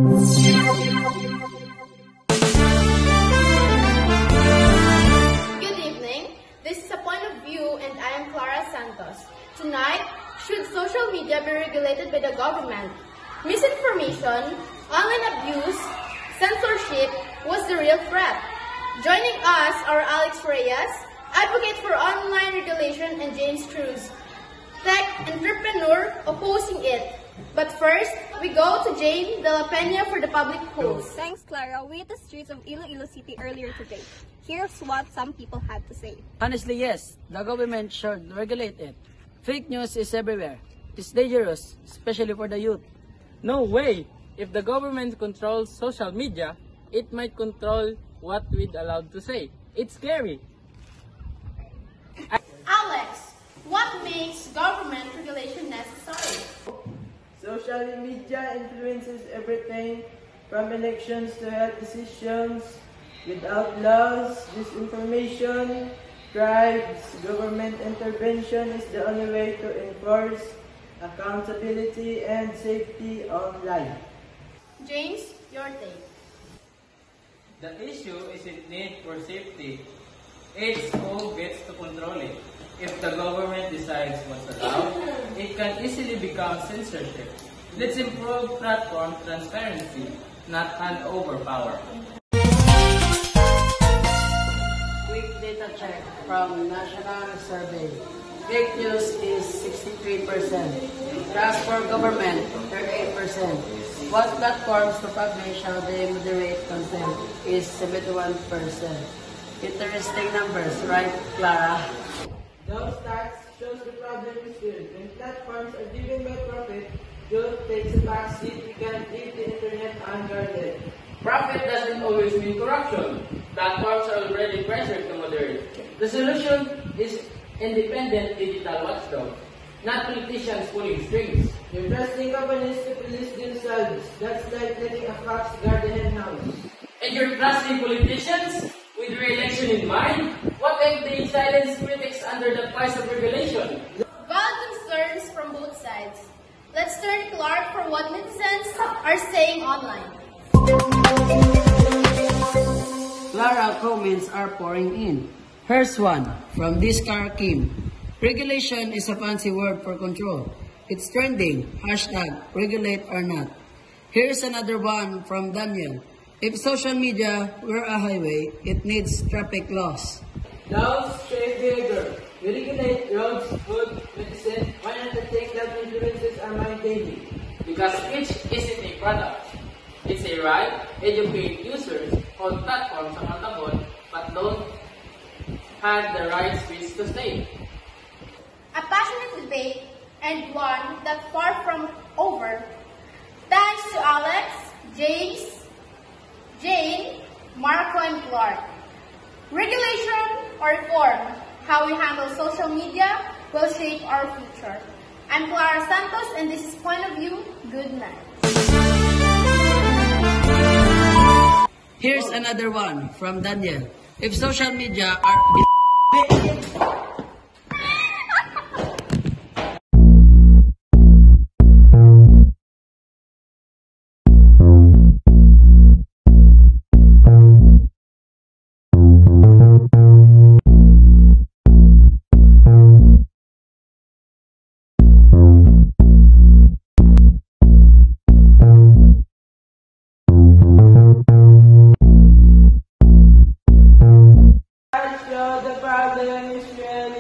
Good evening. This is A Point of View and I am Clara Santos. Tonight, should social media be regulated by the government? Misinformation, online abuse, censorship was the real threat. Joining us are Alex Reyes, advocate for online regulation, and James Cruz, tech entrepreneur opposing it. But first, we go to Jane de la Peña for the public polls. Thanks, Clara. We hit the streets of Iloilo City earlier today. Here's what some people had to say. Honestly, yes, the government should regulate it. Fake news is everywhere. It's dangerous, especially for the youth. No way! If the government controls social media, it might control what we're allowed to say. It's scary. Alex, what makes government regulation necessary? Social media influences everything from elections to health decisions. Without laws, disinformation, bribes, government intervention is the only way to enforce accountability and safety online. James, your take. The issue isn't need for safety. It's who gets to control it. If the government decides what's allowed, it can easily become censorship. Let's improve platform transparency, not hand over power. Quick data check from National Survey. Fake news is 63%. Trust for government, 38%. What platforms to publish how they moderate content is 71%. Interesting numbers, right, Clara? Those stats shows the problem is real. When platforms are driven by profit, youth takes a backseat. We can't leave the internet unguarded. Profit doesn't always mean corruption. Platforms are already pressured to moderate. The solution is independent digital watchdog, not politicians pulling strings. You're trusting companies to police themselves. That's like letting a fox guard the hen house. And you're trusting politicians with re-election in mind? What if they silence critics under the price of regulation? Valid concerns from both sides. Let's turn to Clark for what netizens are saying online. Clara, comments are pouring in. Here's one from Diskar Kim. Regulation is a fancy word for control. It's trending. Hashtag regulate or not. Here's another one from Daniel. If social media were a highway, it needs traffic laws. Laws shape behavior. We regulate roads, food, medicine. Why not the things that influences our mind daily? Because each isn't a product. It's a right. Educate users. Hold platforms accountable, but don't have the right speech to say. A passionate debate and one that's far from over. Thanks to Alex, James, Jane, Marco, and Clark. Regulation or reform, how we handle social media will shape our future. I'm Clara Santos and this is Point of View. Good night. Here's another one from Daniel. If social media are... The problem is real.